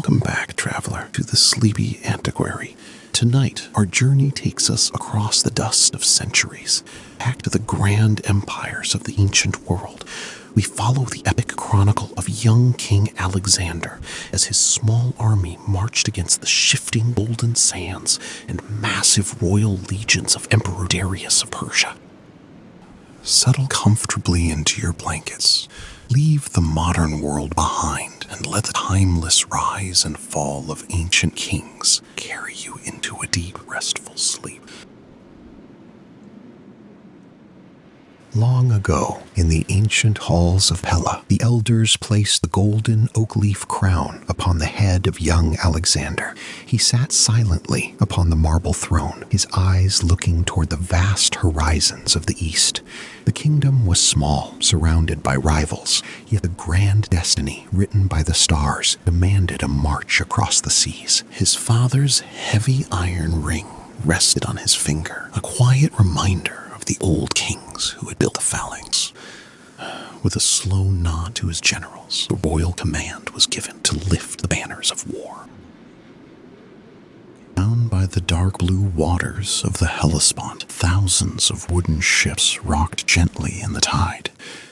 Welcome back, traveler, to the Sleepy Antiquary. Tonight, our journey takes us across the dust of centuries, back to the grand empires of the ancient world. We follow the epic chronicle of young King Alexander as his small army marched against the shifting golden sands and massive royal legions of Emperor Darius of Persia. Settle comfortably into your blankets. Leave the modern world behind and let the timeless rise and fall of ancient kings carry you into a deep, restful sleep. Long ago, in the ancient halls of Pella, the elders placed the golden oak leaf crown upon the head of young Alexander. He sat silently upon the marble throne, his eyes looking toward the vast horizons of the east. The kingdom was small, surrounded by rivals, yet the grand destiny written by the stars demanded a march across the seas. His father's heavy iron ring rested on his finger, a quiet reminder the old kings who had built the Phalanx. With a slow nod to his generals, the royal command was given to lift the banners of war. Down by the dark blue waters of the Hellespont, thousands of wooden ships rocked gently in the tide.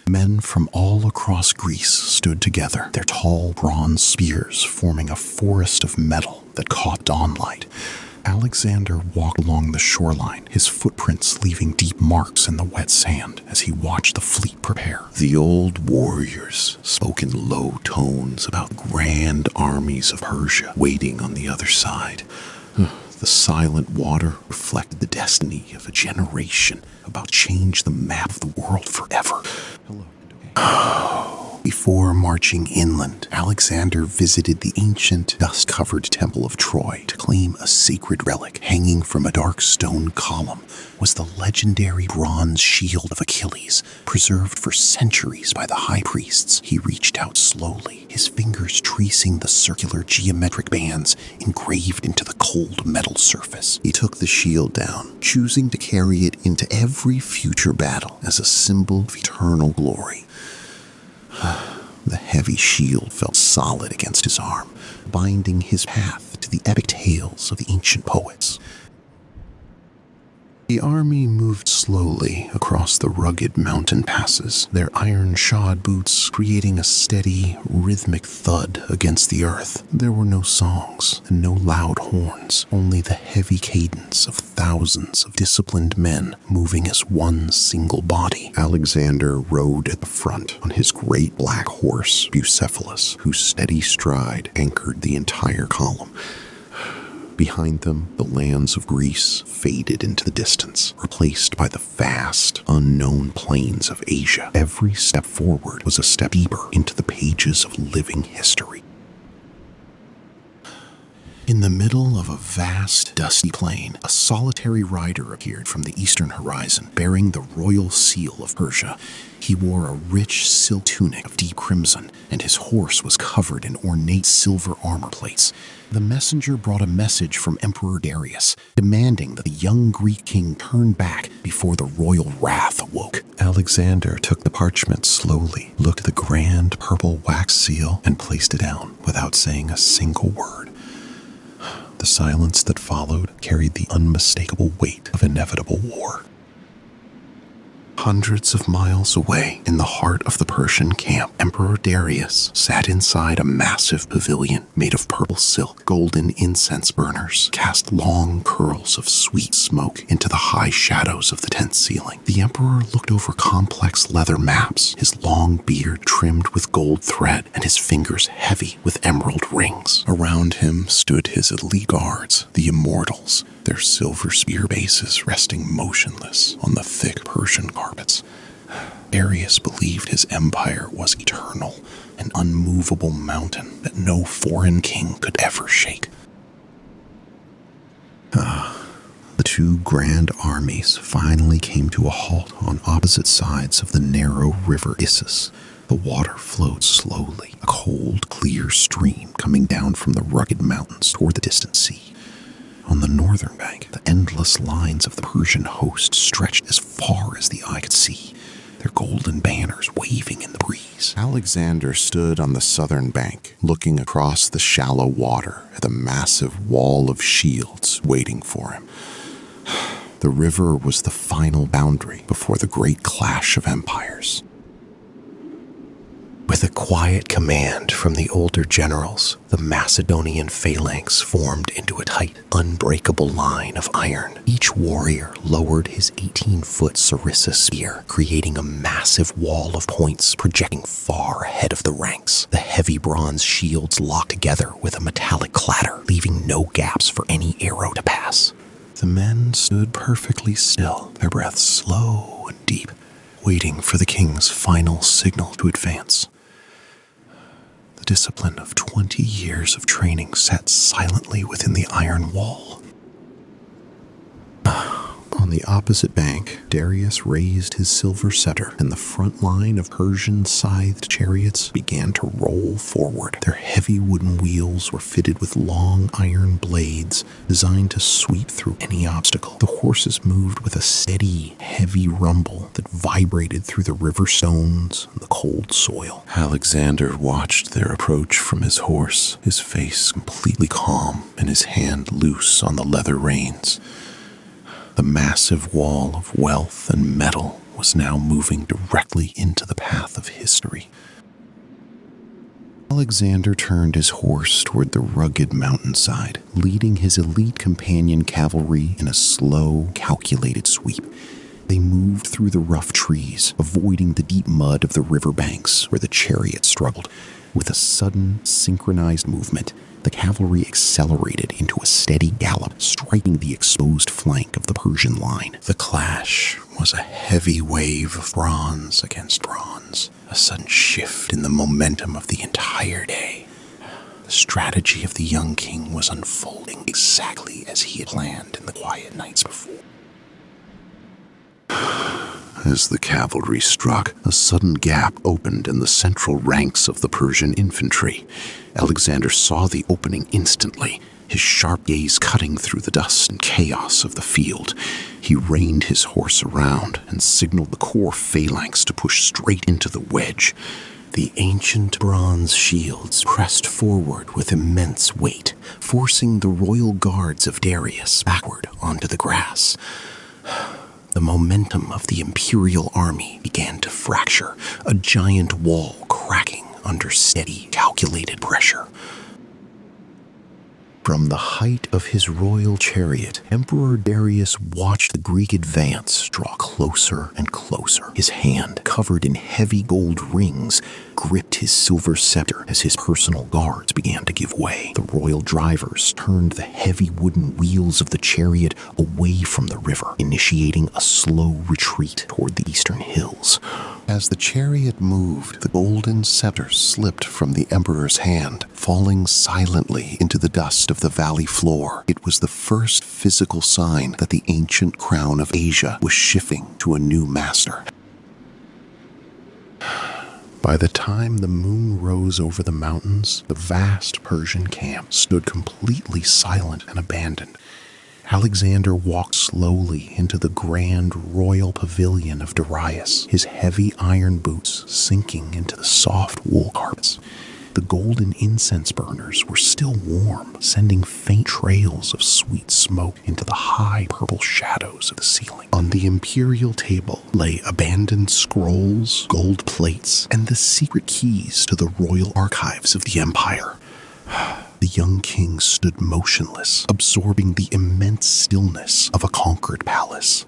Men from all across Greece stood together, their tall bronze spears forming a forest of metal that caught dawnlight. Alexander walked along the shoreline, his footprints leaving deep marks in the wet sand as he watched the fleet prepare. The old warriors spoke in low tones about the grand armies of Persia waiting on the other side. The silent water reflected the destiny of a generation about to change the map of the world forever. Before marching inland, Alexander visited the ancient, dust-covered Temple of Troy to claim a sacred relic. Hanging from a dark stone column was the legendary bronze shield of Achilles, preserved for centuries by the high priests. He reached out slowly, his fingers tracing the circular geometric bands engraved into the cold metal surface. He took the shield down, choosing to carry it into every future battle as a symbol of eternal glory. The heavy shield felt solid against his arm, binding his path to the epic tales of the ancient poets. The army moved slowly across the rugged mountain passes, their iron-shod boots creating a steady, rhythmic thud against the earth. There were no songs and no loud horns, only the heavy cadence of thousands of disciplined men moving as one single body. Alexander rode at the front on his great black horse, Bucephalus, whose steady stride anchored the entire column. Behind them, the lands of Greece faded into the distance, replaced by the vast, unknown plains of Asia. Every step forward was a step deeper into the pages of living history. In the middle of a vast, dusty plain, a solitary rider appeared from the eastern horizon, bearing the royal seal of Persia. He wore a rich silk tunic of deep crimson, and his horse was covered in ornate silver armor plates. The messenger brought a message from Emperor Darius, demanding that the young Greek king turn back before the royal wrath awoke. Alexander took the parchment slowly, looked at the grand purple wax seal, and placed it down without saying a single word. The silence that followed carried the unmistakable weight of inevitable war. Hundreds of miles away, in the heart of the Persian camp, Emperor Darius sat inside a massive pavilion made of purple silk. Golden incense burners cast long curls of sweet smoke into the high shadows of the tent ceiling. The emperor looked over complex leather maps, his long beard trimmed with gold thread and his fingers heavy with emerald rings. Around him stood his elite guards, the immortals, their silver spear bases resting motionless on the thick Persian carpets. Darius believed his empire was eternal, an unmovable mountain that no foreign king could ever shake. The two grand armies finally came to a halt on opposite sides of the narrow river Issus. The water flowed slowly, a cold, clear stream coming down from the rugged mountains toward the distant sea. On the northern bank, the endless lines of the Persian host stretched as far as the eye could see, their golden banners waving in the breeze. Alexander stood on the southern bank, looking across the shallow water at the massive wall of shields waiting for him. The river was the final boundary before the great clash of empires. With a quiet command from the older generals, the Macedonian phalanx formed into a tight, unbreakable line of iron. Each warrior lowered his 18-foot sarissa spear, creating a massive wall of points projecting far ahead of the ranks. The heavy bronze shields locked together with a metallic clatter, leaving no gaps for any arrow to pass. The men stood perfectly still, their breaths slow and deep, waiting for the king's final signal to advance. The discipline of 20 years of training sat silently within the iron wall. On the opposite bank, Darius raised his silver scepter, and the front line of Persian scythed chariots began to roll forward. Their heavy wooden wheels were fitted with long iron blades designed to sweep through any obstacle. The horses moved with a steady, heavy rumble that vibrated through the river stones and the cold soil. Alexander watched their approach from his horse, his face completely calm and his hand loose on the leather reins. The massive wall of wealth and metal was now moving directly into the path of history. Alexander turned his horse toward the rugged mountainside, leading his elite companion cavalry in a slow, calculated sweep. They moved through the rough trees, avoiding the deep mud of the riverbanks where the chariots struggled. With a sudden, synchronized movement, the cavalry accelerated into a steady gallop, striking the exposed flank of the Persian line. The clash was a heavy wave of bronze against bronze, a sudden shift in the momentum of the entire day. The strategy of the young king was unfolding exactly as he had planned in the quiet nights before. As the cavalry struck, a sudden gap opened in the central ranks of the Persian infantry. Alexander saw the opening instantly, his sharp gaze cutting through the dust and chaos of the field. He reined his horse around and signaled the core phalanx to push straight into the wedge. The ancient bronze shields pressed forward with immense weight, forcing the royal guards of Darius backward onto the grass. The momentum of the Imperial army began to fracture, a giant wall cracking under steady, calculated pressure. From the height of his royal chariot, Emperor Darius watched the Greek advance draw closer and closer. His hand, covered in heavy gold rings, gripped his silver scepter as his personal guards began to give way. The royal drivers turned the heavy wooden wheels of the chariot away from the river, initiating a slow retreat toward the eastern hills. As the chariot moved, the golden scepter slipped from the emperor's hand, falling silently into the dust of the valley floor. It was the first physical sign that the ancient crown of Asia was shifting to a new master. By the time the moon rose over the mountains, the vast Persian camp stood completely silent and abandoned. Alexander walked slowly into the grand royal pavilion of Darius, his heavy iron boots sinking into the soft wool carpets. The golden incense burners were still warm, sending faint trails of sweet smoke into the high purple shadows of the ceiling. On the Imperial table lay abandoned scrolls, gold plates, and the secret keys to the royal archives of the Empire. The young king stood motionless, absorbing the immense stillness of a conquered palace.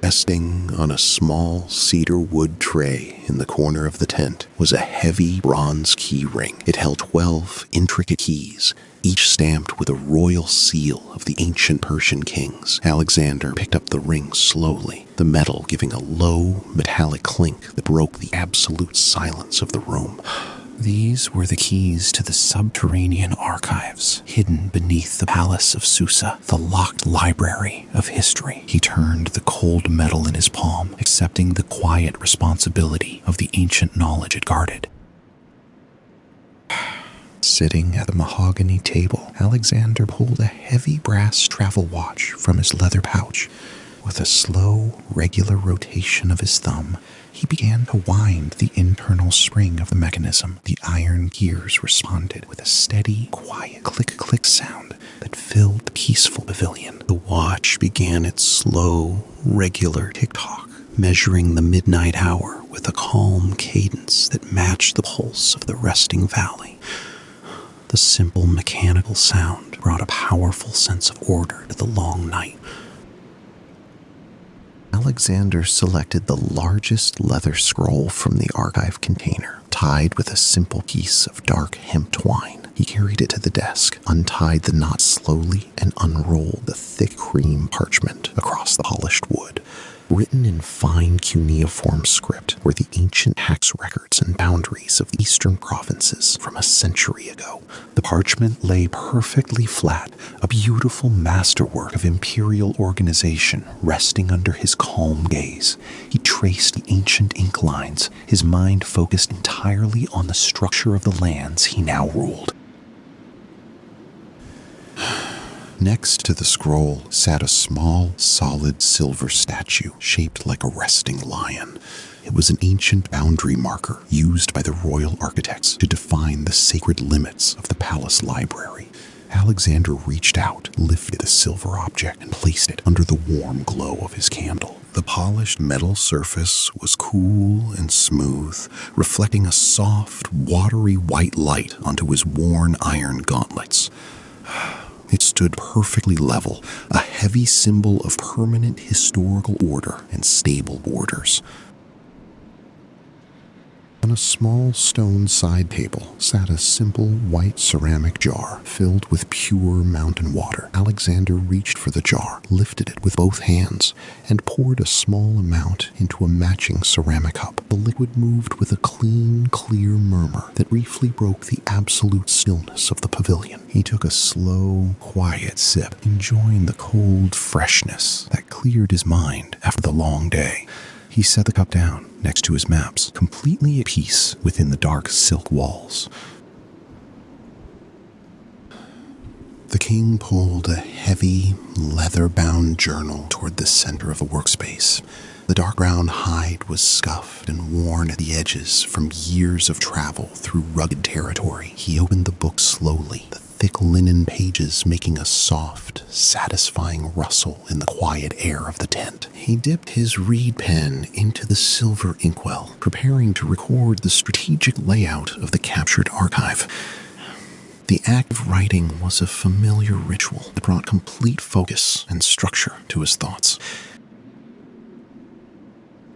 Resting on a small cedar wood tray in the corner of the tent was a heavy bronze key ring. It held 12 intricate keys, each stamped with a royal seal of the ancient Persian kings. Alexander picked up the ring slowly, the metal giving a low, metallic clink that broke the absolute silence of the room. These were the keys to the subterranean archives, hidden beneath the palace of Susa, the locked library of history. He turned the cold metal in his palm, accepting the quiet responsibility of the ancient knowledge it guarded. Sitting at the mahogany table, Alexander pulled a heavy brass travel watch from his leather pouch. With a slow, regular rotation of his thumb, he began to wind the internal spring of the mechanism. The iron gears responded with a steady, quiet click-click sound that filled the peaceful pavilion. The watch began its slow, regular tick-tock, measuring the midnight hour with a calm cadence that matched the pulse of the resting valley. The simple mechanical sound brought a powerful sense of order to the long night. Alexander selected the largest leather scroll from the archive container, tied with a simple piece of dark hemp twine. He carried it to the desk, untied the knot slowly, and unrolled the thick cream parchment across the polished wood. Written in fine cuneiform script were the ancient tax records and boundaries of the eastern provinces from a century ago. The parchment lay perfectly flat, a beautiful masterwork of imperial organization resting under his calm gaze. He traced the ancient ink lines, his mind focused entirely on the structure of the lands he now ruled. Next to the scroll sat a small, solid silver statue shaped like a resting lion. It was an ancient boundary marker used by the royal architects to define the sacred limits of the palace library. Alexander reached out, lifted the silver object, and placed it under the warm glow of his candle. The polished metal surface was cool and smooth, reflecting a soft, watery white light onto his worn iron gauntlets. It stood perfectly level, a heavy symbol of permanent historical order and stable borders. On a small stone side table sat a simple white ceramic jar filled with pure mountain water. Alexander reached for the jar, lifted it with both hands, and poured a small amount into a matching ceramic cup. The liquid moved with a clean, clear murmur that briefly broke the absolute stillness of the pavilion. He took a slow, quiet sip, enjoying the cold freshness that cleared his mind after the long day. He set the cup down next to his maps, completely at peace within the dark silk walls. The king pulled a heavy, leather-bound journal toward the center of the workspace. The dark brown hide was scuffed and worn at the edges from years of travel through rugged territory. He opened the book slowly, the thick linen pages making a soft, satisfying rustle in the quiet air of the tent. He dipped his reed pen into the silver inkwell, preparing to record the strategic layout of the captured archive. The act of writing was a familiar ritual that brought complete focus and structure to his thoughts.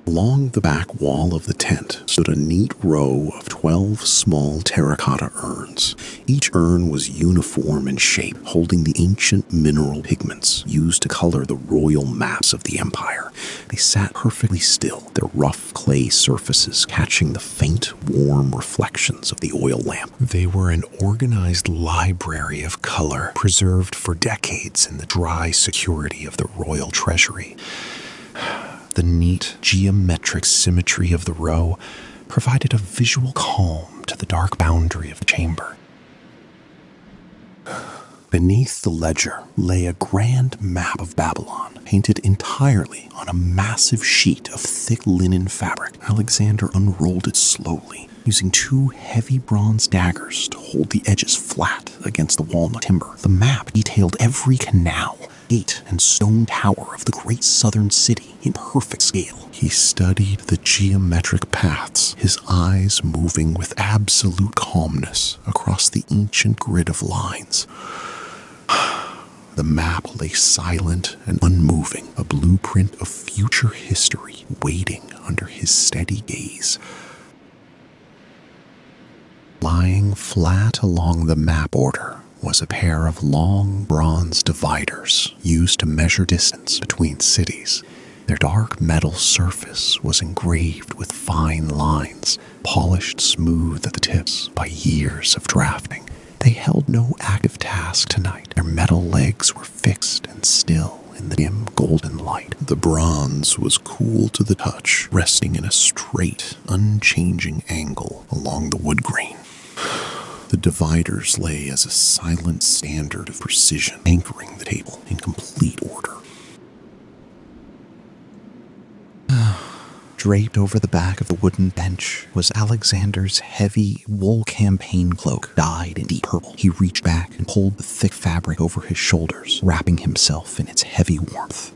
Along the back wall of the tent stood a neat row of 12 small terracotta urns. Each urn was uniform in shape, holding the ancient mineral pigments used to color the royal maps of the empire. They sat perfectly still, their rough clay surfaces catching the faint, warm reflections of the oil lamp. They were an organized library of color, preserved for decades in the dry security of the royal treasury. The neat, geometric symmetry of the row provided a visual calm to the dark boundary of the chamber. Beneath the ledger lay a grand map of Babylon, painted entirely on a massive sheet of thick linen fabric. Alexander unrolled it slowly, using 2 heavy bronze daggers to hold the edges flat against the walnut timber. The map detailed every canal, gate, and stone tower of the great southern city in perfect scale. He studied the geometric paths, his eyes moving with absolute calmness across the ancient grid of lines. The map lay silent and unmoving, a blueprint of future history waiting under his steady gaze. Lying flat along the map border was a pair of long bronze dividers used to measure distance between cities. Their dark metal surface was engraved with fine lines, polished smooth at the tips by years of drafting. They held no active task tonight. Their metal legs were fixed and still in the dim golden light. The bronze was cool to the touch, resting in a straight, unchanging angle along the wood grain. The dividers lay as a silent standard of precision, anchoring the table in complete order. Draped over the back of the wooden bench was Alexander's heavy wool campaign cloak, dyed in deep purple. He reached back and pulled the thick fabric over his shoulders, wrapping himself in its heavy warmth.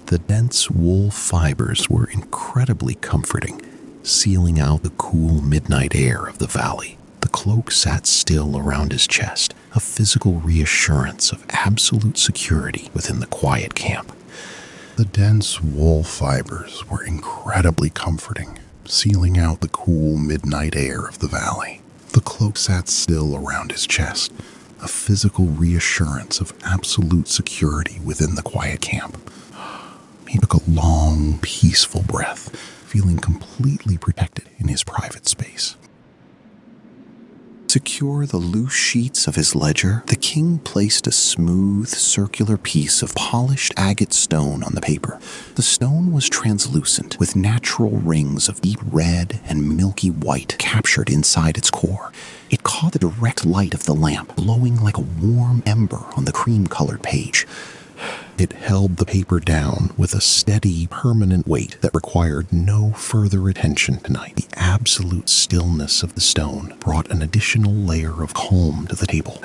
The dense wool fibers were incredibly comforting, sealing out the cool midnight air of the valley. The cloak sat still around his chest, a physical reassurance of absolute security within the quiet camp. The dense wool fibers were incredibly comforting, sealing out the cool midnight air of the valley. The cloak sat still around his chest, a physical reassurance of absolute security within the quiet camp. He took a long, peaceful breath, feeling completely protected in his private space. Secure the loose sheets of his ledger, the king placed a smooth, circular piece of polished agate stone on the paper. The stone was translucent, with natural rings of deep red and milky white captured inside its core. It caught the direct light of the lamp, glowing like a warm ember on the cream-colored page. It held the paper down with a steady, permanent weight that required no further attention tonight. The absolute stillness of the stone brought an additional layer of calm to the table.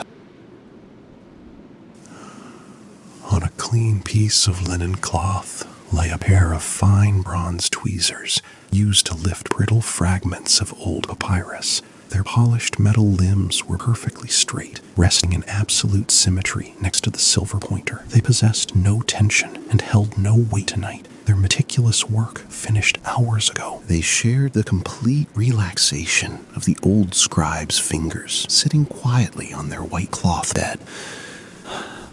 On a clean piece of linen cloth lay a pair of fine bronze tweezers used to lift brittle fragments of old papyrus. Their polished metal limbs were perfectly straight, resting in absolute symmetry next to the silver pointer. They possessed no tension and held no weight tonight. Their meticulous work finished hours ago. They shared the complete relaxation of the old scribe's fingers, sitting quietly on their white cloth bed.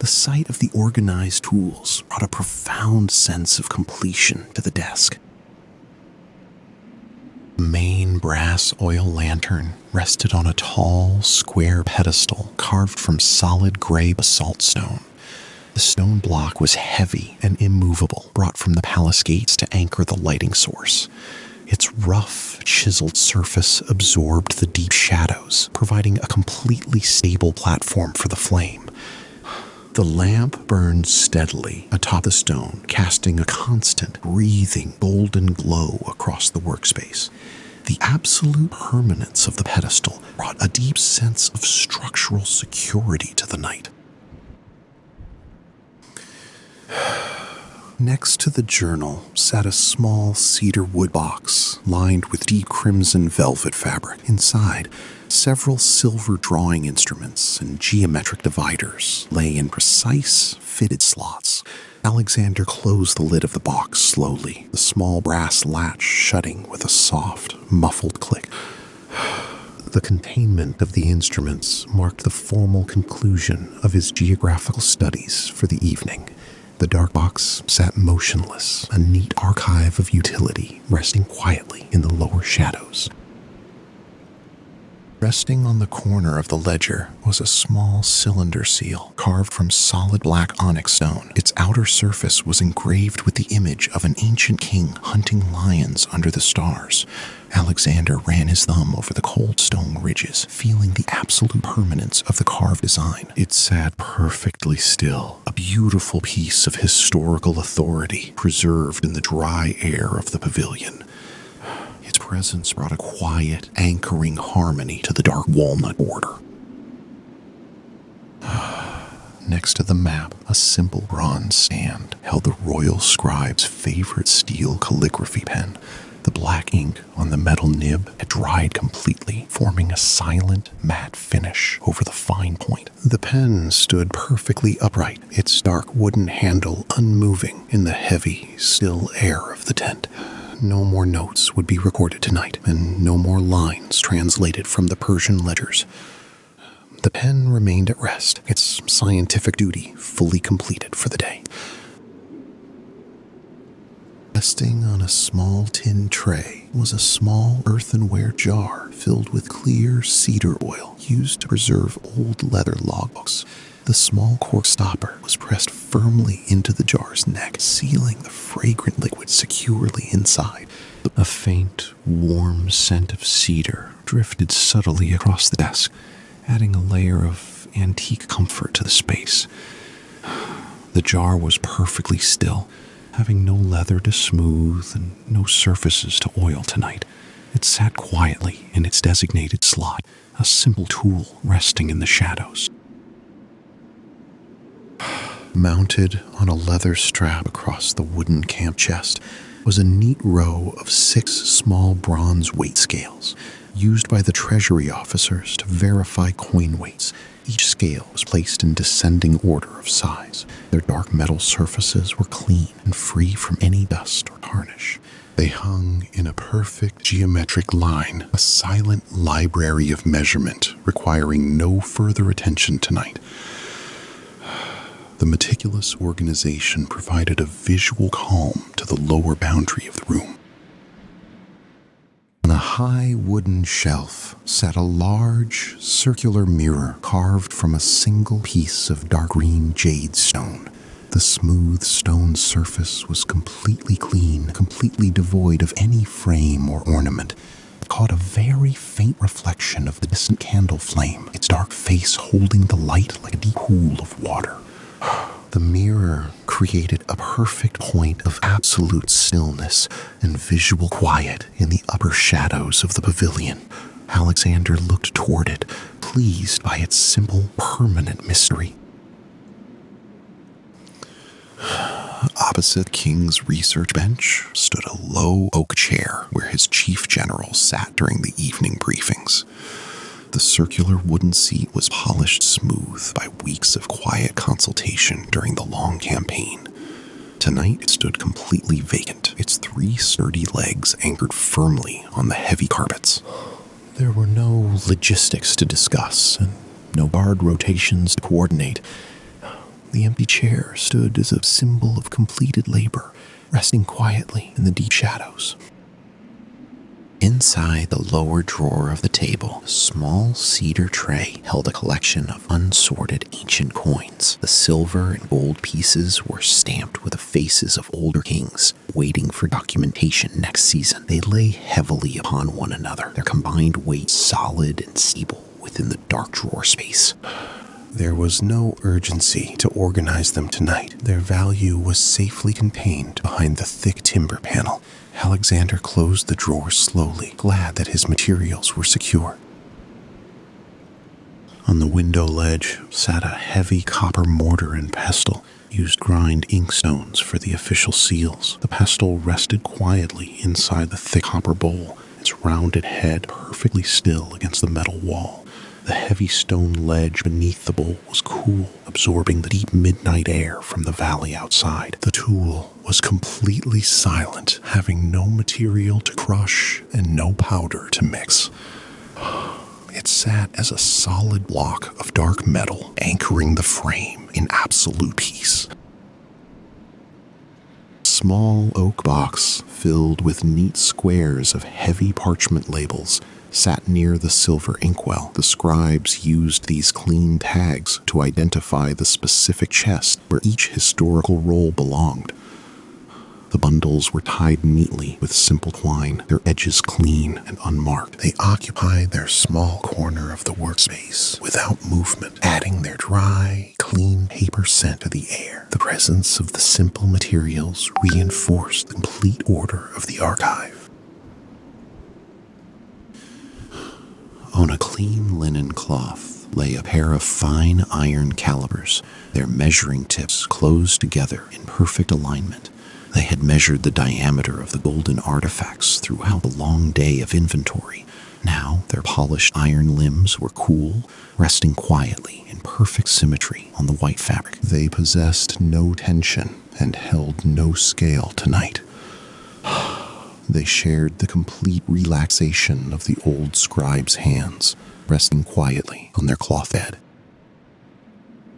The sight of the organized tools brought a profound sense of completion to the desk. The main brass oil lantern rested on a tall, square pedestal carved from solid gray basalt stone. The stone block was heavy and immovable, brought from the palace gates to anchor the lighting source. Its rough, chiseled surface absorbed the deep shadows, providing a completely stable platform for the flame. The lamp burned steadily atop the stone, casting a constant, breathing, golden glow across the workspace. The absolute permanence of the pedestal brought a deep sense of structural security to the night. Next to the journal sat a small cedar wood box lined with deep crimson velvet fabric. Inside, several silver drawing instruments and geometric dividers lay in precise, fitted slots. Alexander closed the lid of the box slowly, the small brass latch shutting with a soft, muffled click. The containment of the instruments marked the formal conclusion of his geographical studies for the evening. The dark box sat motionless, a neat archive of utility resting quietly in the lower shadows. Resting on the corner of the ledger was a small cylinder seal carved from solid black onyx stone. Its outer surface was engraved with the image of an ancient king hunting lions under the stars. Alexander ran his thumb over the cold stone ridges, feeling the absolute permanence of the carved design. It sat perfectly still, a beautiful piece of historical authority preserved in the dry air of the pavilion. Its presence brought a quiet, anchoring harmony to the dark walnut border. Next to the map, a simple bronze stand held the royal scribe's favorite steel calligraphy pen. The black ink on the metal nib had dried completely, forming a silent, matte finish over the fine point. The pen stood perfectly upright, its dark wooden handle unmoving in the heavy, still air of the tent. No more notes would be recorded tonight, and no more lines translated from the Persian ledgers. The pen remained at rest, its scientific duty fully completed for the day. Resting on a small tin tray was a small earthenware jar filled with clear cedar oil used to preserve old leather logbooks. The small cork stopper was pressed firmly into the jar's neck, sealing the fragrant liquid securely inside. A faint, warm scent of cedar drifted subtly across the desk, adding a layer of antique comfort to the space. The jar was perfectly still, having no leather to smooth and no surfaces to oil tonight. It sat quietly in its designated slot, a simple tool resting in the shadows. Mounted on a leather strap across the wooden camp chest was a neat row of 6 small bronze weight scales, used by the treasury officers to verify coin weights. Each scale was placed in descending order of size. Their dark metal surfaces were clean and free from any dust or tarnish. They hung in a perfect geometric line, a silent library of measurement requiring no further attention tonight. The meticulous organization provided a visual calm to the lower boundary of the room. On a high wooden shelf sat a large, circular mirror carved from a single piece of dark green jade stone. The smooth stone surface was completely clean, completely devoid of any frame or ornament. It caught a very faint reflection of the distant candle flame, its dark face holding the light like a deep pool of water. The mirror created a perfect point of absolute stillness and visual quiet in the upper shadows of the pavilion. Alexander looked toward it, pleased by its simple, permanent mystery. Opposite King's research bench stood a low oak chair where his chief general sat during the evening briefings. The circular wooden seat was polished smooth by weeks of quiet consultation during the long campaign. Tonight it stood completely vacant, its 3 sturdy legs anchored firmly on the heavy carpets. There were no logistics to discuss and no guard rotations to coordinate. The empty chair stood as a symbol of completed labor, resting quietly in the deep shadows. Inside the lower drawer of the table, a small cedar tray held a collection of unsorted ancient coins. The silver and gold pieces were stamped with the faces of older kings, waiting for documentation next season. They lay heavily upon one another, their combined weight solid and stable within the dark drawer space. There was no urgency to organize them tonight. Their value was safely contained behind the thick timber panel. Alexander closed the drawer slowly, glad that his materials were secure. On the window ledge sat a heavy copper mortar and pestle, used to grind inkstones for the official seals. The pestle rested quietly inside the thick copper bowl, its rounded head perfectly still against the metal wall. The heavy stone ledge beneath the bowl was cool, absorbing the deep midnight air from the valley outside. The tool was completely silent, having no material to crush and no powder to mix. It sat as a solid block of dark metal, anchoring the frame in absolute peace. A small oak box filled with neat squares of heavy parchment labels sat near the silver inkwell. The scribes used these clean tags to identify the specific chest where each historical roll belonged. The bundles were tied neatly with simple twine, their edges clean and unmarked. They occupied their small corner of the workspace without movement, adding their dry, clean paper scent to the air. The presence of the simple materials reinforced the complete order of the archive. On a clean linen cloth lay a pair of fine iron calipers, their measuring tips closed together in perfect alignment. They had measured the diameter of the golden artifacts throughout the long day of inventory. Now their polished iron limbs were cool, resting quietly in perfect symmetry on the white fabric. They possessed no tension and held no scale tonight. They shared the complete relaxation of the old scribe's hands, resting quietly on their cloth bed.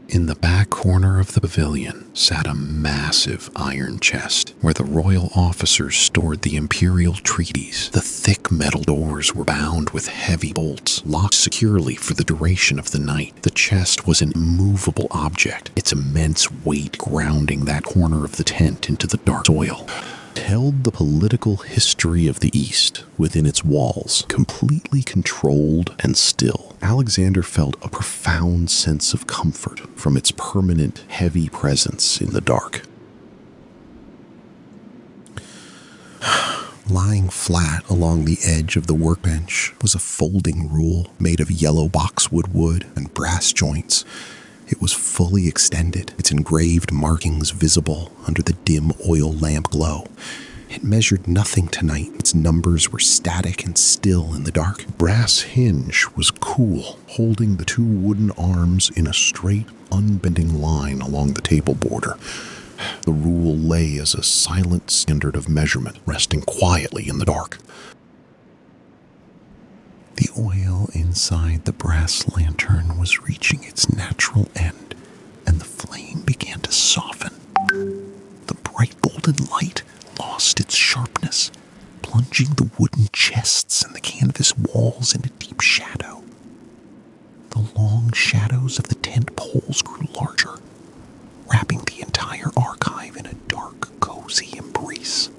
In the back corner of the pavilion sat a massive iron chest where the royal officers stored the Imperial treaties. The thick metal doors were bound with heavy bolts, locked securely for the duration of the night. The chest was an immovable object, its immense weight grounding that corner of the tent into the dark soil. Held the political history of the East within its walls, completely controlled and still. Alexander felt a profound sense of comfort from its permanent, heavy presence in the dark. Lying flat along the edge of the workbench was a folding rule made of yellow boxwood wood and brass joints. It was fully extended, its engraved markings visible under the dim oil lamp glow. It measured nothing tonight. Its numbers were static and still in the dark. Brass hinge was cool, holding the two wooden arms in a straight, unbending line along the table border. The rule lay as a silent standard of measurement, resting quietly in the dark. The oil inside the brass lantern was reaching its natural end, and the flame began to soften. The bright golden light lost its sharpness, plunging the wooden chests and the canvas walls into deep shadow. The long shadows of the tent poles grew larger, wrapping the entire archive in a dark, cozy embrace.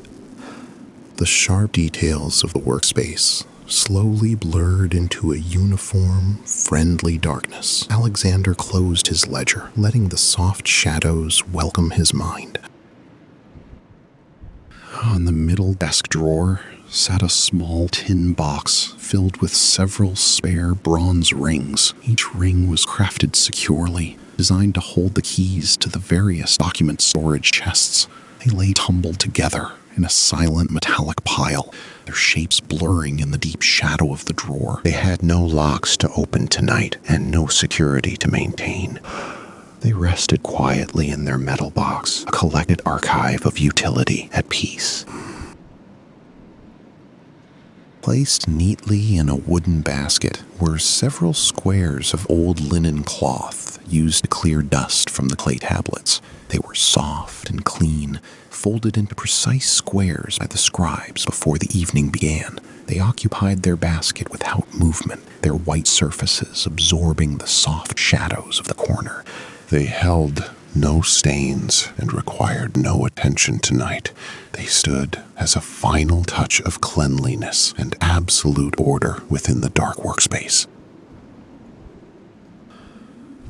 The sharp details of the workspace slowly blurred into a uniform, friendly darkness. Alexander closed his ledger, letting the soft shadows welcome his mind. On the middle desk drawer sat a small tin box filled with several spare bronze rings. Each ring was crafted securely, designed to hold the keys to the various document storage chests. They lay tumbled together in a silent metallic pile, their shapes blurring in the deep shadow of the drawer. They had no locks to open tonight and no security to maintain. They rested quietly in their metal box, a collected archive of utility at peace. Placed neatly in a wooden basket were several squares of old linen cloth used to clear dust from the clay tablets. They were soft and clean, folded into precise squares by the scribes before the evening began. They occupied their basket without movement, their white surfaces absorbing the soft shadows of the corner. They held no stains and required no attention tonight. They stood as a final touch of cleanliness and absolute order within the dark workspace.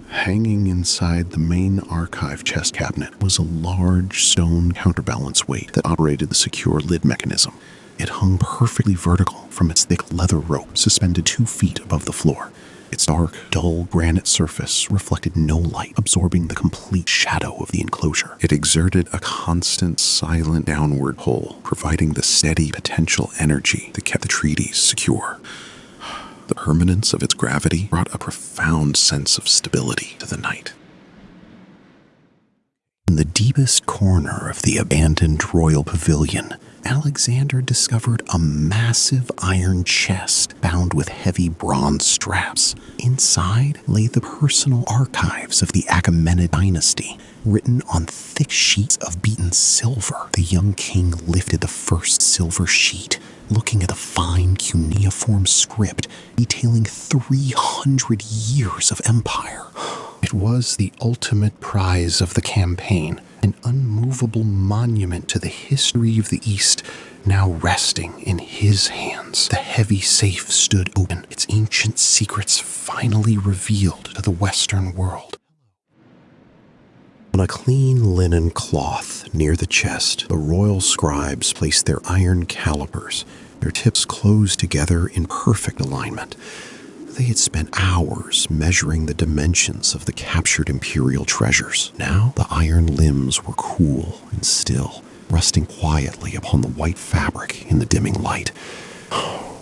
Hanging inside the main archive chest cabinet was a large stone counterbalance weight that operated the secure lid mechanism. It hung perfectly vertical from its thick leather rope suspended 2 feet above the floor. Its dark, dull granite surface reflected no light, absorbing the complete shadow of the enclosure. It exerted a constant, silent downward pull, providing the steady potential energy that kept the treaties secure. The permanence of its gravity brought a profound sense of stability to the night. In the deepest corner of the abandoned royal pavilion, Alexander discovered a massive iron chest bound with heavy bronze straps. Inside lay the personal archives of the Achaemenid dynasty, written on thick sheets of beaten silver. The young king lifted the first silver sheet, looking at the fine cuneiform script detailing 300 years of empire. It was the ultimate prize of the campaign, an unmovable monument to the history of the East, now resting in his hands. The heavy safe stood open, its ancient secrets finally revealed to the Western world. On a clean linen cloth near the chest, the royal scribes placed their iron calipers, their tips closed together in perfect alignment. They had spent hours measuring the dimensions of the captured Imperial treasures. Now the iron limbs were cool and still, resting quietly upon the white fabric in the dimming light.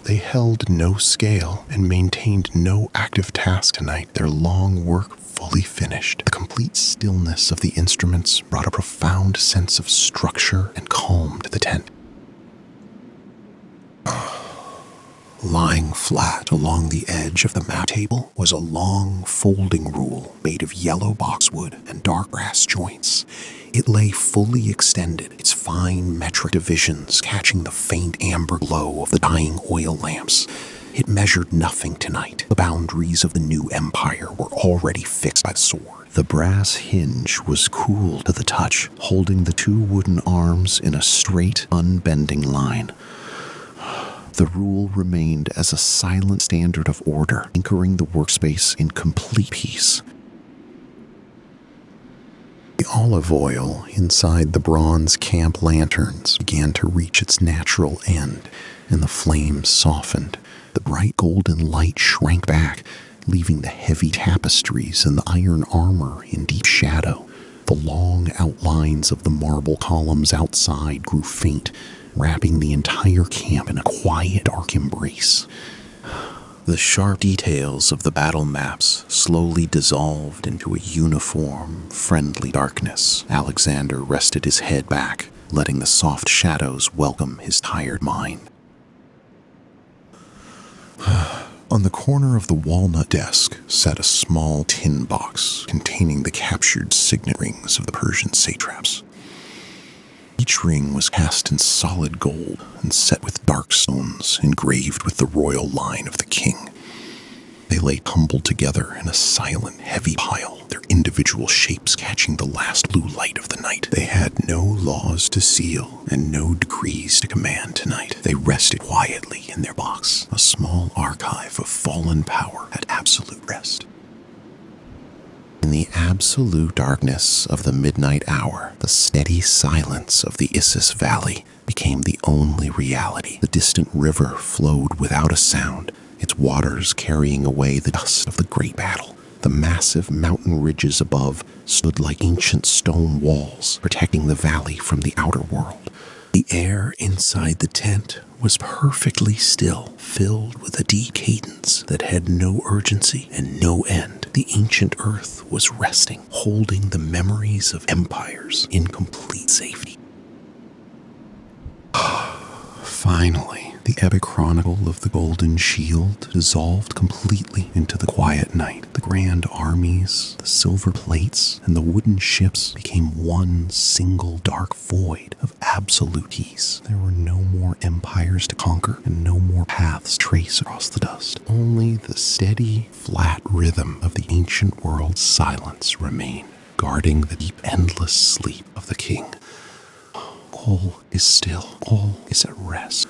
They held no scale and maintained no active task tonight, their long work fully finished. The complete stillness of the instruments brought a profound sense of structure and calm to the tent. Lying flat along the edge of the map table was a long folding rule made of yellow boxwood and dark brass joints. It lay fully extended, its fine metric divisions catching the faint amber glow of the dying oil lamps. It measured nothing tonight. The boundaries of the new empire were already fixed by the sword. The brass hinge was cool to the touch, holding the 2 wooden arms in a straight, unbending line. The rule remained as a silent standard of order, anchoring the workspace in complete peace. The olive oil inside the bronze camp lanterns began to reach its natural end, and the flames softened. The bright golden light shrank back, leaving the heavy tapestries and the iron armor in deep shadow. The long outlines of the marble columns outside grew faint, wrapping the entire camp in a quiet, dark embrace. The sharp details of the battle maps slowly dissolved into a uniform, friendly darkness. Alexander rested his head back, letting the soft shadows welcome his tired mind. On the corner of the walnut desk sat a small tin box containing the captured signet rings of the Persian satraps. Each ring was cast in solid gold and set with dark stones engraved with the royal line of the king. They lay tumbled together in a silent, heavy pile, their individual shapes catching the last blue light of the night. They had no laws to seal and no decrees to command tonight. They rested quietly in their box, a small archive of fallen power at absolute rest. In the absolute darkness of the midnight hour, the steady silence of the Issus Valley became the only reality. The distant river flowed without a sound, its waters carrying away the dust of the great battle. The massive mountain ridges above stood like ancient stone walls, protecting the valley from the outer world. The air inside the tent was perfectly still, filled with a deep cadence that had no urgency and no end. The ancient earth was resting, holding the memories of empires in complete safety. Finally, the epic chronicle of the Golden Shield dissolved completely into the quiet night. The grand armies, the silver plates, and the wooden ships became one single dark void of absolute peace. There were no more empires to conquer and no more paths traced across the dust. Only the steady, flat rhythm of the ancient world's silence remained, guarding the deep, endless sleep of the king. All is still. All is at rest.